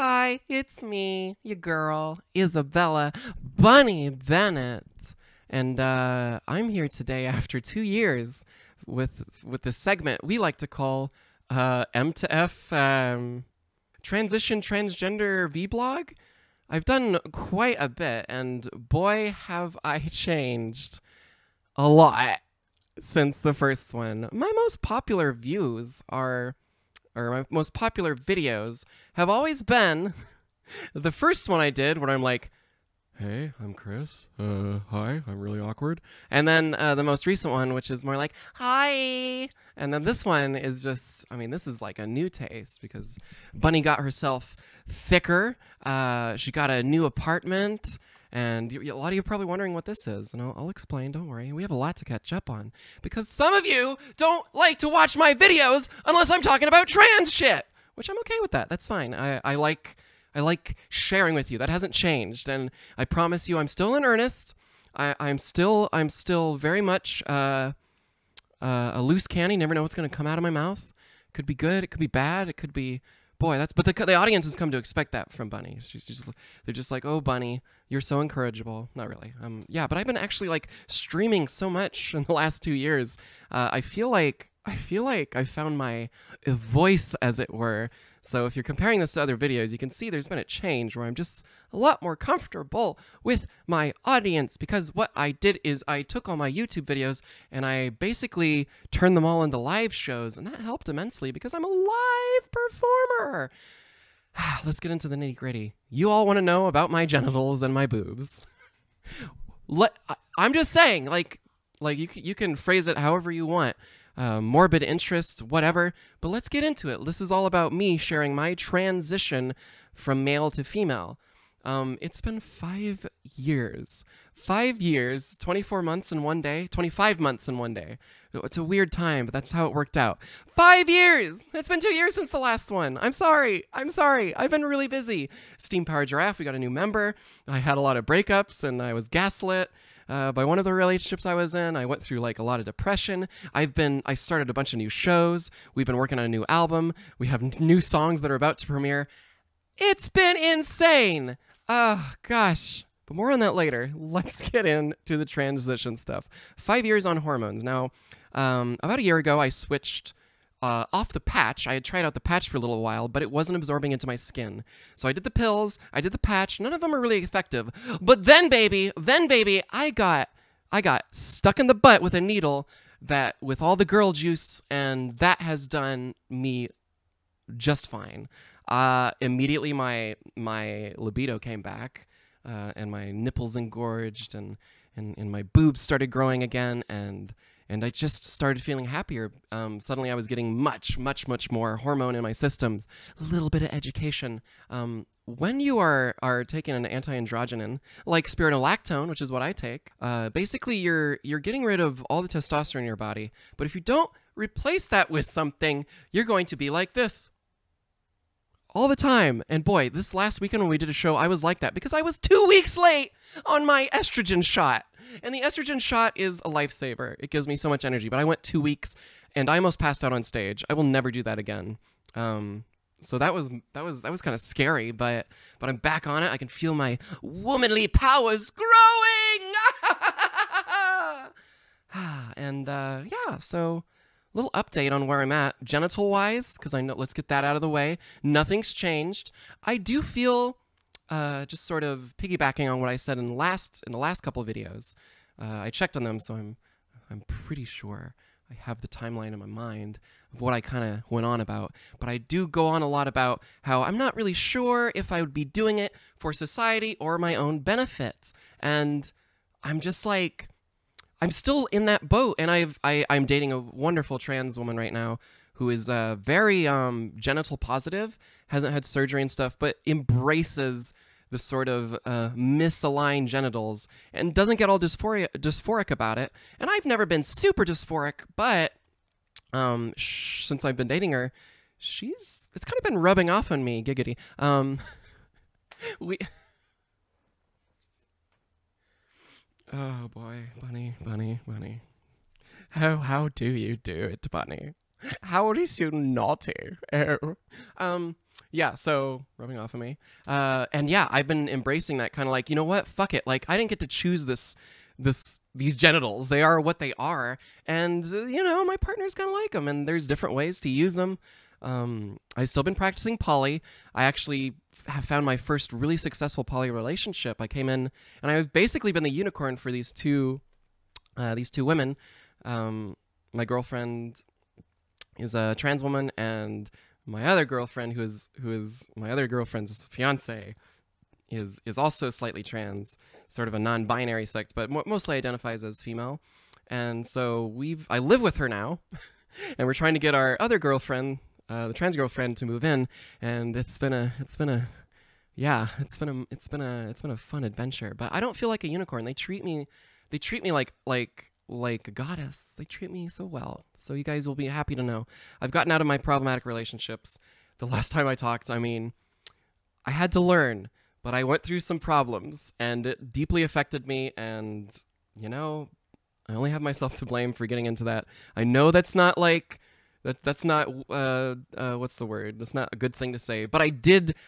Hi, it's me, your girl, Isabella, Bunny Bennett. And I'm here today after 2 years with this segment we like to call MtF Transition Transgender VBlog. I've done quite a bit, and boy, have I changed a lot since the first one. My most popular views are, or my most popular videos have always been the first one I did where I'm like, hey, I'm Chris. Hi, I'm really awkward. And then the most recent one, which is more like, hi. And then this one is just, I mean, this is like a new taste because Bunny got herself thicker. She got a new apartment. And a lot of you are probably wondering what this is. And I'll explain, don't worry. We have a lot to catch up on. Because some of you don't like to watch my videos unless I'm talking about trans shit. Which I'm okay with that. That's fine. I like sharing with you. That hasn't changed, and I promise you, I'm still in earnest. I'm still very much a loose cannon. You never know what's going to come out of my mouth. It could be good. It could be bad. It could be, boy. But the audience has come to expect that from Bunny. They're just like, oh, Bunny, you're so incorrigible. Not really. Yeah, but I've been actually like streaming so much in the last 2 years. I feel like I found my voice, as it were. So if you're comparing this to other videos, you can see there's been a change where I'm just a lot more comfortable with my audience, because what I did is I took all my YouTube videos and I basically turned them all into live shows, and that helped immensely because I'm a live performer. Let's get into the nitty-gritty. You all want to know about my genitals and my boobs. I'm just saying, like you can phrase it however you want. Morbid interest, whatever, but let's get into it. This is all about me sharing my transition from male to female. It's been 5 years. 5 years, 24 months and 1 day, 25 months and 1 day. It's a weird time, but that's how it worked out. 5 years! It's been 2 years since the last one. I'm sorry. I've been really busy. Steam Power Giraffe, we got a new member. I had a lot of breakups and I was gaslit. By one of the relationships I was in. I went through like a lot of depression. I started a bunch of new shows. We've been working on a new album. We have new songs that are about to premiere. It's been insane. Oh, gosh. But more on that later. Let's get into the transition stuff. 5 years on hormones. Now, about a year ago, I switched off the patch. I had tried out the patch for a little while, but it wasn't absorbing into my skin. So I did the pills, I did the patch. None of them are really effective. But then, baby, I got stuck in the butt with a needle that with all the girl juice, and that has done me just fine. Immediately, my libido came back, and my nipples engorged, and my boobs started growing again, and I just started feeling happier. Suddenly I was getting much more hormone in my system. A little bit of education. When you are taking an anti-androgenin, like spironolactone, which is what I take, basically you're getting rid of all the testosterone in your body. But if you don't replace that with something, you're going to be like this all the time. And boy, this last weekend when we did a show, I was like that because I was 2 weeks late on my estrogen shot. And the estrogen shot is a lifesaver. It gives me so much energy. But I went 2 weeks, and I almost passed out on stage. I will never do that again. So that was kind of scary. But I'm back on it. I can feel my womanly powers growing. And yeah, so a little update on where I'm at genital wise, because I know. Let's get that out of the way. Nothing's changed. I do feel. Just sort of piggybacking on what I said in the last couple of videos. I checked on them, so I'm pretty sure I have the timeline in my mind of what I kind of went on about. But I do go on a lot about how I'm not really sure if I would be doing it for society or my own benefit. And I'm just like, I'm still in that boat. And I'm dating a wonderful trans woman right now who is very genital positive, hasn't had surgery and stuff, but embraces the sort of misaligned genitals and doesn't get all dysphoric about it. And I've never been super dysphoric, but since I've been dating her, it's kind of been rubbing off on me, giggity. Oh boy, Bunny. How do you do it, Bunny? How is you naughty? Oh. Yeah, so rubbing off of me. And yeah, I've been embracing that kind of like, you know what? Fuck it. Like I didn't get to choose these genitals. They are what they are. And you know, my partner's kind of like them and there's different ways to use them. I've still been practicing poly. I actually have found my first really successful poly relationship. I came in and I've basically been the unicorn for these two women. My girlfriend is a trans woman, and my other girlfriend, who is my other girlfriend's fiance, is also slightly trans, sort of a non-binary sect, but mostly identifies as female. And so I live with her now, and we're trying to get our other girlfriend, the trans girlfriend, to move in. And it's been a fun adventure. But I don't feel like a unicorn. They treat me like a goddess. They treat me so well. So you guys will be happy to know. I've gotten out of my problematic relationships. The last time I talked, I mean, I had to learn, but I went through some problems and it deeply affected me. And, you know, I only have myself to blame for getting into that. I know that's not like, that's not, what's the word? That's not a good thing to say, but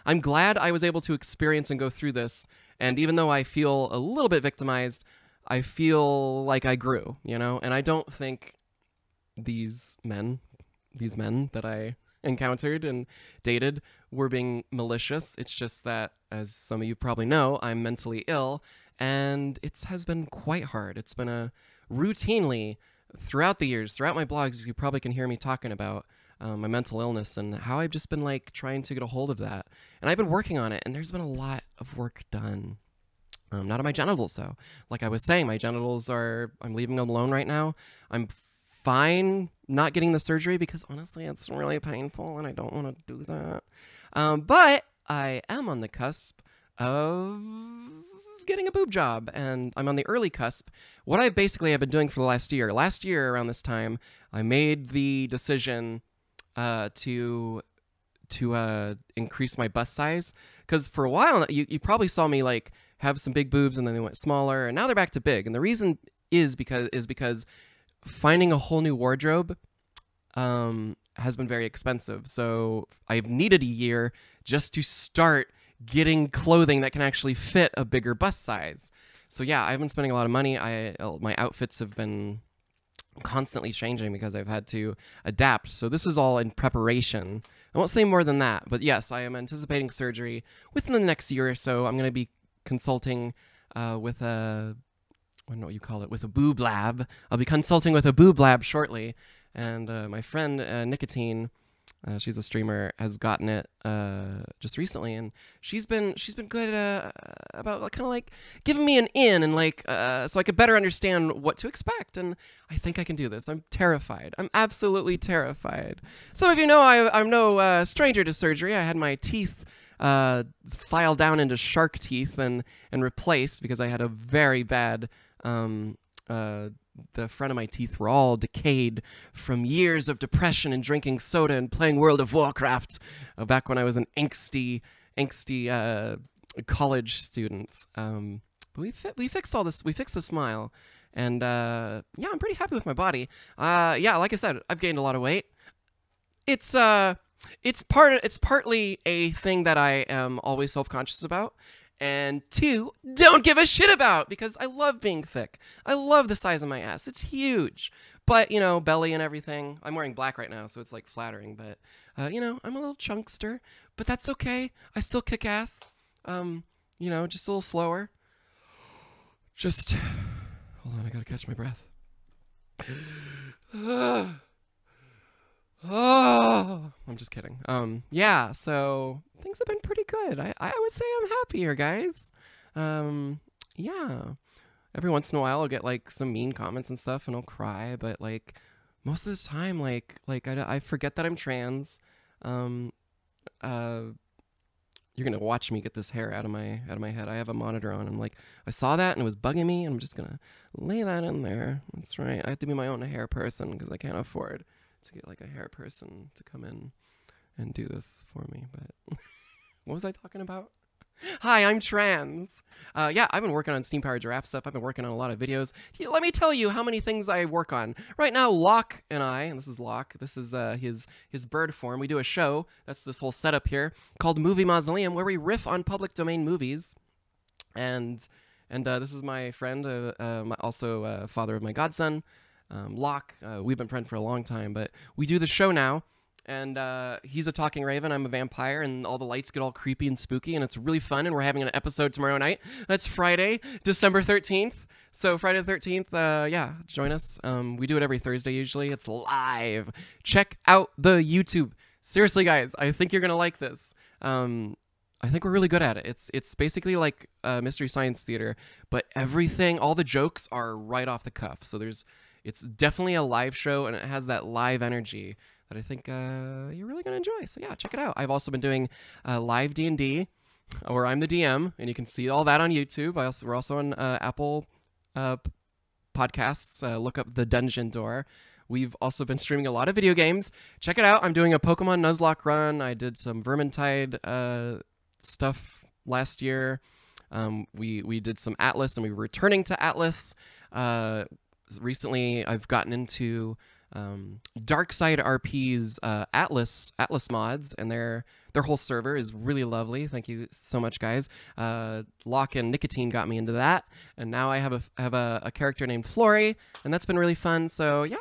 I'm glad I was able to experience and go through this. And even though I feel a little bit victimized, I feel like I grew, you know? And I don't think these men that I encountered and dated were being malicious. It's just that, as some of you probably know, I'm mentally ill, and it has been quite hard. It's been routinely throughout the years, throughout my blogs, you probably can hear me talking about my mental illness and how I've just been like trying to get a hold of that. And I've been working on it, and there's been a lot of work done. Not on my genitals, though. Like I was saying, my genitals I'm leaving them alone right now. I'm fine not getting the surgery because honestly, it's really painful and I don't want to do that. But I am on the cusp of getting a boob job, and I'm on the early cusp. What I basically have been doing for the last year around this time, I made the decision to increase my bust size, because for a while you probably saw me like have some big boobs and then they went smaller and now they're back to big. And the reason is because finding a whole new wardrobe has been very expensive. So I've needed a year just to start getting clothing that can actually fit a bigger bust size. So yeah, I've been spending a lot of money. My outfits have been constantly changing because I've had to adapt. So this is all in preparation. I won't say more than that, but yes, I am anticipating surgery within the next year or so. I'm going to be consulting with a, I don't know what you call it, with a boob lab. I'll be consulting with a boob lab shortly. And my friend Nicotine, she's a streamer, has gotten it just recently, and she's been good about kind of like giving me an in and like so I could better understand what to expect. And I think I can do this. I'm terrified. I'm absolutely terrified. Some of you know I'm no stranger to surgery. I had my teeth filed down into shark teeth and replaced because I had a very bad the front of my teeth were all decayed from years of depression and drinking soda and playing World of Warcraft back when I was an angsty college student. But we fixed all this. We fixed the smile, and yeah, I'm pretty happy with my body. Yeah, like I said, I've gained a lot of weight. It's partly a thing that I am always self-conscious about. And two, don't give a shit about, because I love being thick. I love the size of my ass. It's huge. But, you know, belly and everything. I'm wearing black right now, so it's like flattering. But, you know, I'm a little chunkster, but that's okay. I still kick ass. You know, just a little slower. Just, hold on, I gotta catch my breath. Oh, I'm just kidding. Yeah, so things have been pretty good. I would say I'm happier, guys. Yeah. Every once in a while I'll get like some mean comments and stuff and I'll cry, but like most of the time, like I forget that I'm trans. You're gonna watch me get this hair out of my head. I have a monitor on. I'm like, I saw that and it was bugging me, and I'm just gonna lay that in there. That's right. I have to be my own hair person because I can't afford to get like a hair person to come in and do this for me. But what was I talking about? Hi, I'm trans. Yeah, I've been working on Steam Powered Giraffe stuff. I've been working on a lot of videos. Let me tell you how many things I work on. Right now, Locke and I, and this is Locke, this is his bird form. We do a show, that's this whole setup here, called Movie Mausoleum, where we riff on public domain movies. And this is my friend, also father of my godson, Locke. We've been friends for a long time, but we do the show now. And he's a talking raven, I'm a vampire, and all the lights get all creepy and spooky, and it's really fun, and we're having an episode tomorrow night. That's Friday, December 13th. So Friday the 13th, yeah, join us. We do it every Thursday usually. It's live. Check out the YouTube. Seriously, guys, I think you're going to like this. I think we're really good at it. It's basically like Mystery Science Theater, but everything, all the jokes are right off the cuff. So it's definitely a live show, and it has that live energy that I think you're really going to enjoy. So yeah, check it out. I've also been doing live D&D, where I'm the DM, and you can see all that on YouTube. We're also on Apple Podcasts. Look up The Dungeon Door. We've also been streaming a lot of video games. Check it out. I'm doing a Pokemon Nuzlocke run. I did some Vermintide stuff last year. We did some Atlas, and we were returning to Atlas. Recently, I've gotten into Darkside RP's Atlas mods, and their whole server is really lovely. Thank you so much, guys. Locke and Nicotine got me into that, and now I have a character named Flory, and that's been really fun. So yeah,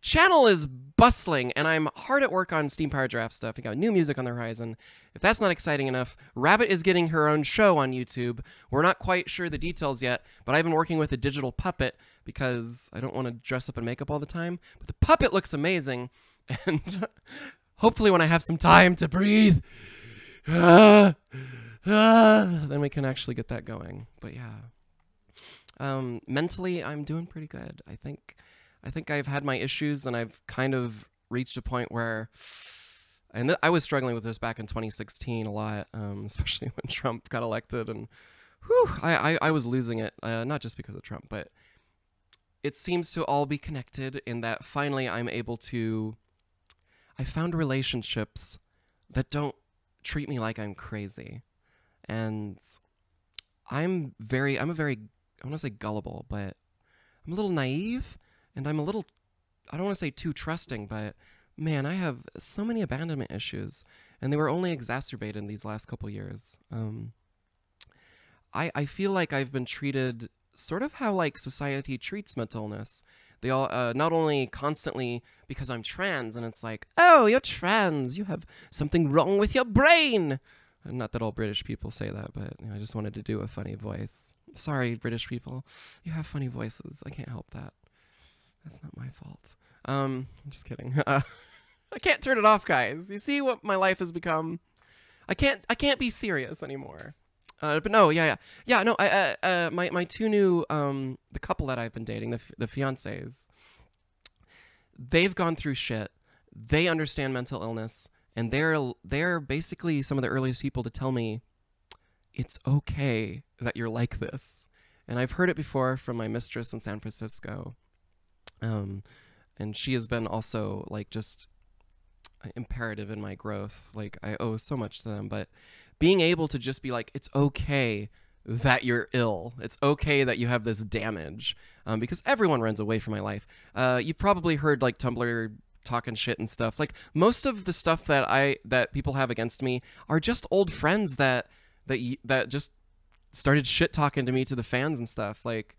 channel is bustling, and I'm hard at work on Steam Powered Giraffe stuff. We got new music on the horizon. If that's not exciting enough, Rabbit is getting her own show on YouTube. We're not quite sure the details yet, but I've been working with a digital puppet because I don't want to dress up in makeup all the time. But the puppet looks amazing, and hopefully when I have some time to breathe, then we can actually get that going. But yeah, mentally I'm doing pretty good. I think I've had my issues, and I've kind of reached a point where, and I was struggling with this back in 2016 a lot, especially when Trump got elected, and whew, I was losing it, not just because of Trump, but it seems to all be connected in that finally I found relationships that don't treat me like I'm crazy, and I'm a very, I want to say gullible, but I'm a little naive. And I'm a little, I don't want to say too trusting, but man, I have so many abandonment issues, and they were only exacerbated in these last couple years. I feel like I've been treated sort of how like society treats mental illness. They all, not only constantly because I'm trans, and it's like, oh, you're trans, you have something wrong with your brain. Not that all British people say that, but I just wanted to do a funny voice. Sorry, British people, you have funny voices. I can't help that. That's not my fault. I'm just kidding. I can't turn it off, guys. You see what my life has become? I can't be serious anymore. But no, yeah. No, my two new the couple that I've been dating, the fiancés, they've gone through shit. They understand mental illness, and they're basically some of the earliest people to tell me it's okay that you're like this. And I've heard it before from my mistress in San Francisco. And she has been also like just imperative in my growth. Like I owe so much to them, but being able to just be like, it's okay that you're ill. It's okay that you have this damage. Because everyone runs away from my life. You probably heard like Tumblr talking shit and stuff. Like most of the stuff that people have against me are just old friends that just started shit talking to me to the fans and stuff. Like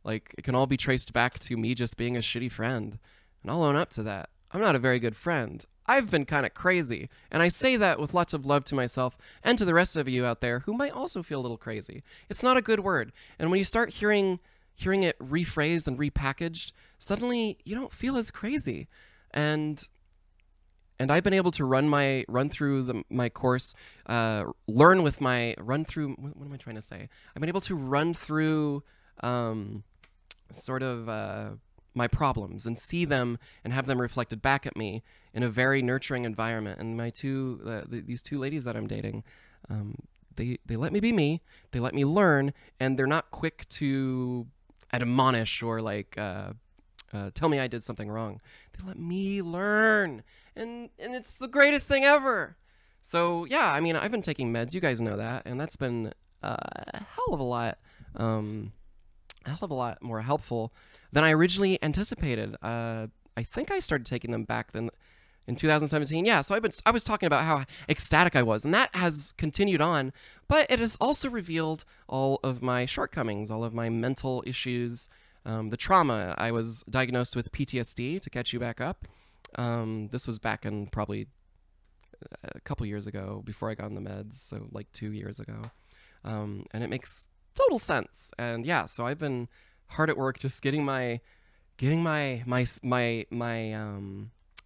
it can all be traced back to me just being a shitty friend. And I'll own up to that. I'm not a very good friend. I've been kind of crazy. And I say that with lots of love to myself and to the rest of you out there who might also feel a little crazy. It's not a good word. And when you start hearing it rephrased and repackaged, suddenly you don't feel as crazy. And I've been able to run through my course, learn with my run through. What am I trying to say? I've been able to run through sort of my problems and see them and have them reflected back at me in a very nurturing environment. And my these two ladies that I'm dating, they let me be me. They let me learn, and they're not quick to admonish or like tell me I did something wrong. They let me learn, and it's the greatest thing ever. So yeah, I mean, I've been taking meds. You guys know that, and that's been a hell of a lot, a hell of a lot more helpful than I originally anticipated. I think I started taking them back then in 2017. Yeah, so I was talking about how ecstatic I was, and that has continued on, but it has also revealed all of my shortcomings, all of my mental issues, the trauma. I was diagnosed with PTSD, to catch you back up. This was back in probably a couple years ago, before I got on the meds, so like 2 years ago. And it makes total sense. And yeah, so I've been hard at work just getting my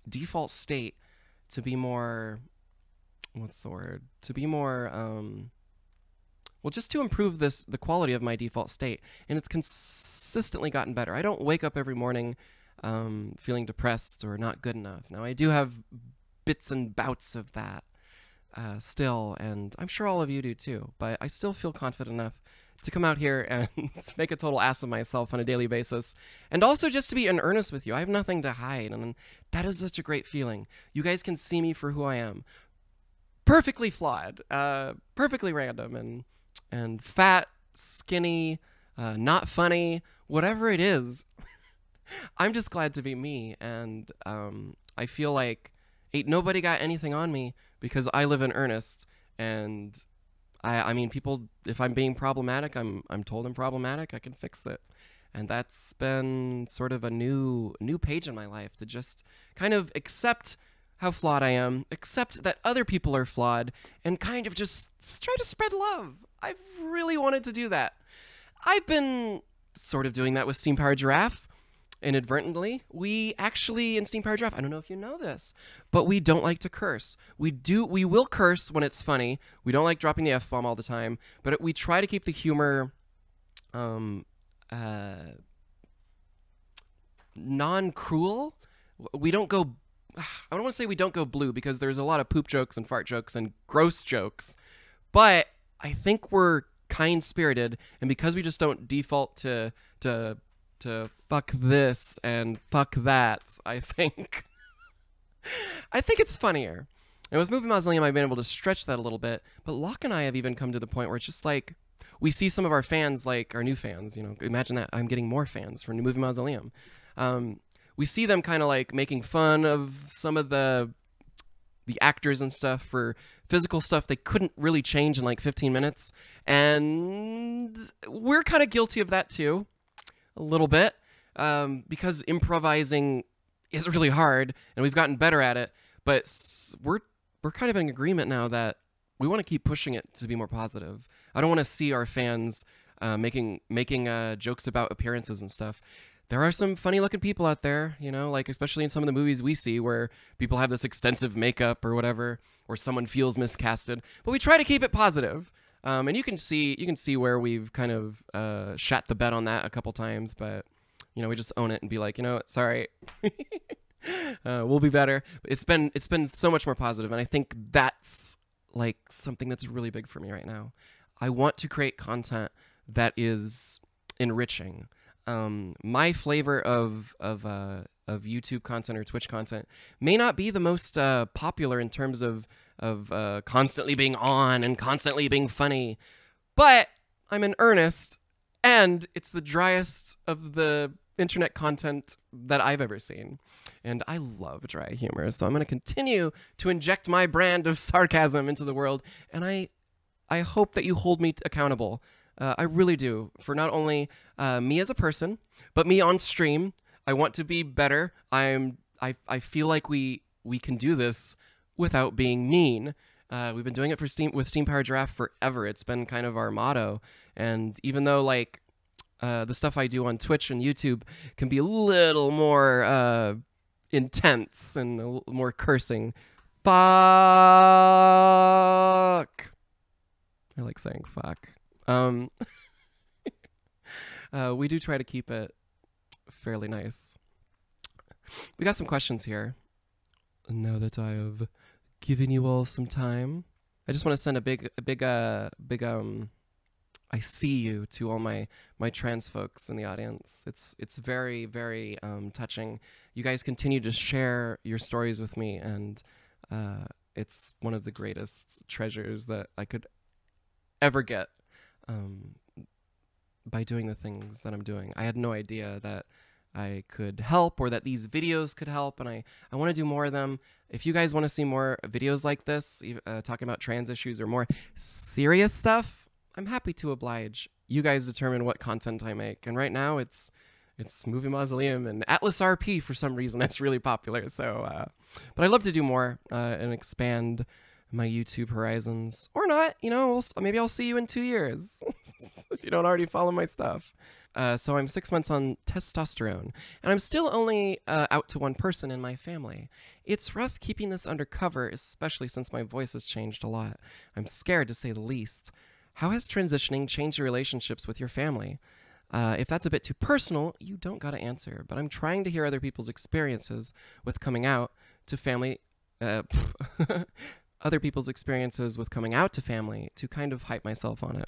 default state to be more, what's the word? To be more, well, just to improve the quality of my default state. And it's consistently gotten better. I don't wake up every morning feeling depressed or not good enough. Now, I do have bits and bouts of that still, and I'm sure all of you do too, but I still feel confident enough to come out here and make a total ass of myself on a daily basis, and also just to be in earnest with you. I have nothing to hide, and that is such a great feeling. You guys can see me for who I am. Perfectly flawed, perfectly random, and fat, skinny, not funny, whatever it is. I'm just glad to be me, and I feel like ain't nobody got anything on me because I live in earnest. And I mean, people, if I'm being problematic, I'm told I'm problematic, I can fix it. And that's been sort of a new page in my life, to just kind of accept how flawed I am, accept that other people are flawed, and kind of just try to spread love. I've really wanted to do that. I've been sort of doing that with Steam Powered Giraffe. Inadvertently, we actually, in Steam Powered Giraffe, I don't know if you know this, but we don't like to curse. We will curse when it's funny. We don't like dropping the F-bomb all the time, but we try to keep the humor non-cruel. We don't go, I don't want to say we don't go blue, because there's a lot of poop jokes and fart jokes and gross jokes, but I think we're kind-spirited, and because we just don't default to fuck this and fuck that, I think it's funnier. And with Movie Mausoleum, I've been able to stretch that a little bit, but Locke and I have even come to the point where it's just like, we see some of our fans, like our new fans, you know, imagine that, I'm getting more fans for Movie Mausoleum. We see them kind of like making fun of some of the actors and stuff for physical stuff they couldn't really change in like 15 minutes. And we're kind of guilty of that too, a little bit, because improvising is really hard, and we've gotten better at it. But we're kind of in agreement now that we want to keep pushing it to be more positive. I don't want to see our fans making jokes about appearances and stuff. There are some funny-looking people out there, you know, like especially in some of the movies we see where people have this extensive makeup or whatever, or someone feels miscasted. But we try to keep it positive. And you can see where we've kind of shat the bed on that a couple times, but you know, we just own it and be like, you know, sorry, we'll be better. It's been so much more positive, and I think that's like something that's really big for me right now. I want to create content that is enriching. My flavor of YouTube content or Twitch content may not be the most popular in terms of constantly being on and constantly being funny, but I'm in earnest, and it's the driest of the internet content that I've ever seen, and I love dry humor, so I'm going to continue to inject my brand of sarcasm into the world, and I hope that you hold me accountable. I really do, for not only me as a person, but me on stream. I want to be better. I feel like we can do this without being mean. We've been doing it with Steam Powered Giraffe forever. It's been kind of our motto. And even though like the stuff I do on Twitch and YouTube can be a little more intense and a little more cursing, fuck. I like saying fuck. We do try to keep it fairly nice. We got some questions here. Now that I have given you all some time, I just want to send a big I see you to all my trans folks in the audience. It's very, very touching. You guys continue to share your stories with me, and it's one of the greatest treasures that I could ever get by doing the things that I'm doing. I had no idea that I could help or that these videos could help, and I want to do more of them. If you guys want to see more videos like this, talking about trans issues or more serious stuff, I'm happy to oblige. You guys determine what content I make, and right now it's Movie Mausoleum and Atlas RP for some reason that's really popular. So, but I'd love to do more and expand my YouTube horizons, or not. You know, maybe I'll see you in 2 years if you don't already follow my stuff. So I'm 6 months on testosterone, and I'm still only out to one person in my family. It's rough keeping this undercover, especially since my voice has changed a lot. I'm scared, to say the least. How has transitioning changed your relationships with your family? If that's a bit too personal, you don't gotta answer, but I'm trying to hear other people's experiences with coming out to family, other people's experiences with coming out to family to kind of hype myself on it.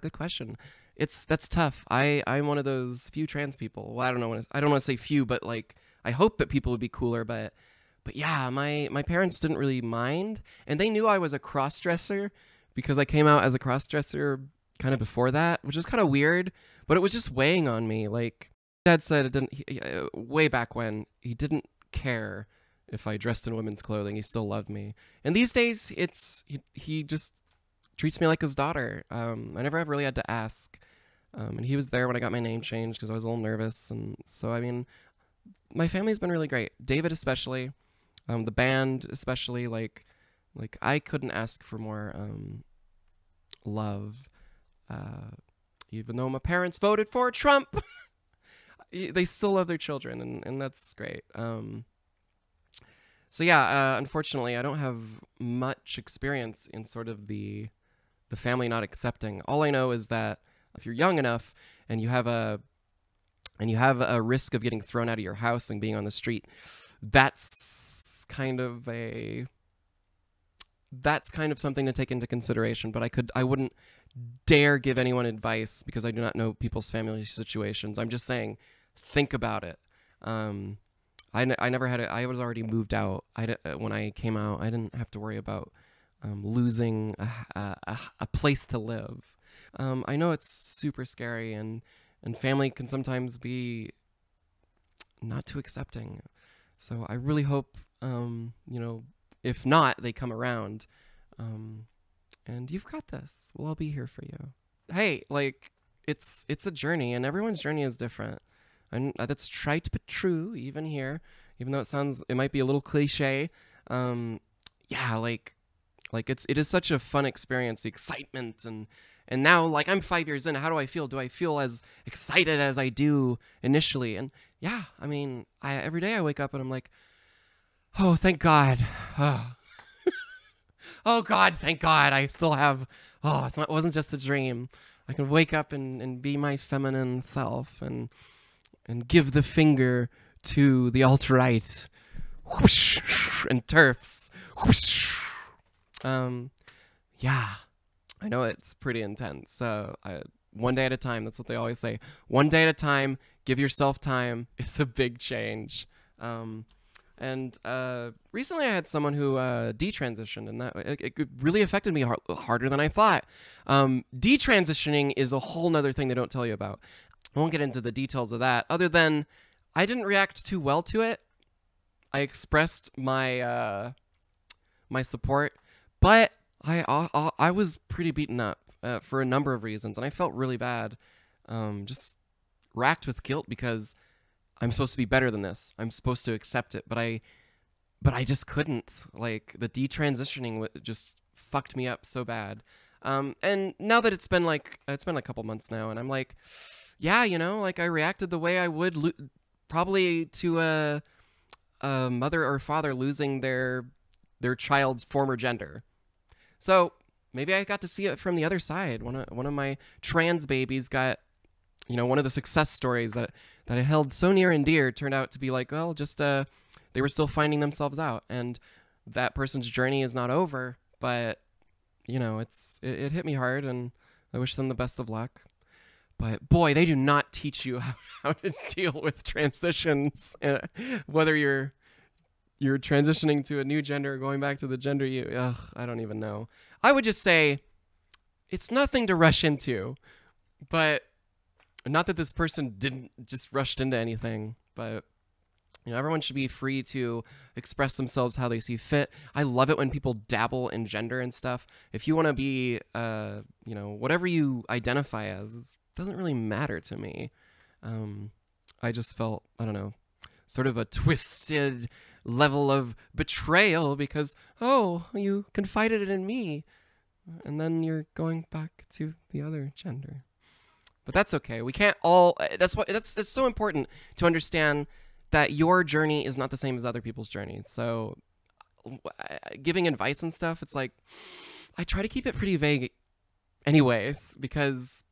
Good question. That's tough. I'm one of those few trans people. Well, I don't want to say few, but like I hope that people would be cooler. But yeah, my parents didn't really mind, and they knew I was a cross-dresser because I came out as a cross-dresser kind of before that, which is kind of weird. But it was just weighing on me. Like Dad said, way back when, he didn't care if I dressed in women's clothing. He still loved me. And these days, he just treats me like his daughter. I never really had to ask. And he was there when I got my name changed because I was a little nervous. And so, I mean, my family's been really great. David especially, the band especially, like I couldn't ask for more love. Even though my parents voted for Trump, they still love their children, and that's great. So yeah, unfortunately, I don't have much experience in sort of the family not accepting. All I know is that if you're young enough and you have a risk of getting thrown out of your house and being on the street, that's kind of something to take into consideration. But I wouldn't dare give anyone advice because I do not know people's family situations. I'm just saying, think about it. I never had it. I was already moved out. When I came out, I didn't have to worry about losing a place to live. I know it's super scary, and family can sometimes be not too accepting. So I really hope, if not, they come around. And you've got this. We'll all be here for you. Hey, like, it's a journey, and everyone's journey is different. And that's trite but true, even here. Even though it might be a little cliche. Yeah, like it is such a fun experience, the excitement, and now, like, I'm 5 years in. How do I feel? Do I feel as excited as I do initially? And yeah, I mean, every day I wake up and I'm like, oh, thank God. Oh God, thank God, I still have, it wasn't just a dream. I can wake up and be my feminine self and give the finger to the alt-right. Whoosh, and TERFs. Whoosh. Yeah, I know it's pretty intense. So one day at a time, that's what they always say. One day at a time, give yourself time. It's a big change. And recently I had someone who detransitioned, and that it really affected me harder than I thought. Detransitioning is a whole nother thing they don't tell you about. I won't get into the details of that, other than I didn't react too well to it. I expressed my my support, but I was pretty beaten up for a number of reasons, and I felt really bad, just racked with guilt because I'm supposed to be better than this. I'm supposed to accept it, but I just couldn't. Like, the detransitioning just fucked me up so bad. And now that it's been a couple months now, and I'm like, yeah, like, I reacted the way I would probably to a mother or father losing their child's former gender. So maybe I got to see it from the other side. One of my trans babies got, one of the success stories that I held so near and dear turned out to be like, well, just they were still finding themselves out, and that person's journey is not over. But it hit me hard, and I wish them the best of luck. But boy, they do not teach you how to deal with transitions, whether you're you're transitioning to a new gender, going back to the gender you, ugh, I don't even know. I would just say it's nothing to rush into, but not that this person didn't just rushed into anything, but everyone should be free to express themselves how they see fit. I love it when people dabble in gender and stuff. If you want to be, whatever you identify as, it doesn't really matter to me. I just felt, I don't know, sort of a twisted level of betrayal because, oh, you confided in me, and then you're going back to the other gender. But that's okay. We can't all. That's so important to understand that your journey is not the same as other people's journeys. So, giving advice and stuff, it's like I try to keep it pretty vague, anyways, because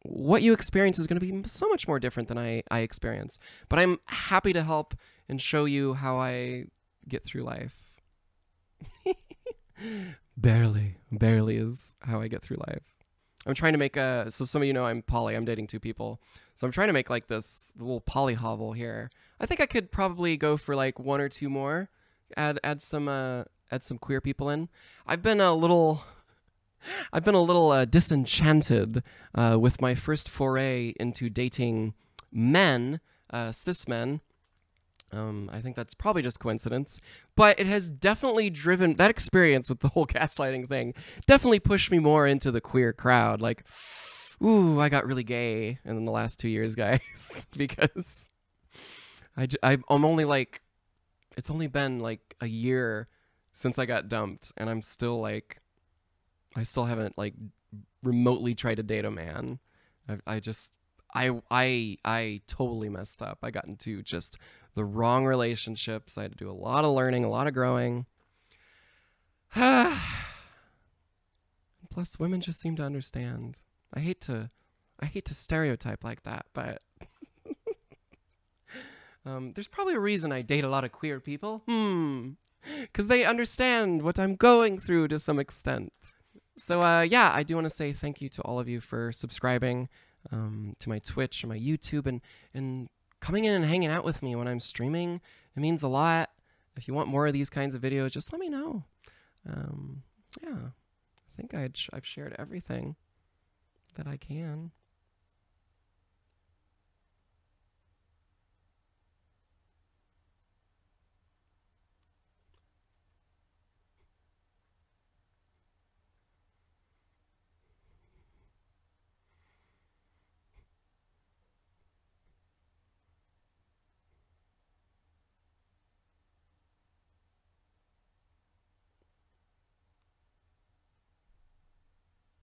what you experience is going to be so much more different than I experience. But I'm happy to help and show you how I get through life. Barely is how I get through life. I'm trying to make so some of you know I'm poly, I'm dating 2 people. So I'm trying to make like this little poly hovel here. I think I could probably go for like 1 or 2 more, add some queer people in. I've been a little disenchanted with my first foray into dating men, cis men. I think that's probably just coincidence, but it has definitely driven that experience with the whole gaslighting thing. Definitely pushed me more into the queer crowd. Like, ooh, I got really gay in the last 2 years, guys, because I'm only like, it's only been like a year since I got dumped, and I'm still like, I still haven't like remotely tried to date a man. I totally messed up. I got into just the wrong relationships. I had to do a lot of learning, a lot of growing. Plus, women just seem to understand. I hate to stereotype like that, but there's probably a reason I date a lot of queer people. Because they understand what I'm going through to some extent. So yeah, I do want to say thank you to all of you for subscribing to my Twitch and my YouTube and coming in and hanging out with me when I'm streaming. It means a lot. If you want more of these kinds of videos, just let me know. Yeah, I think I've shared everything that I can.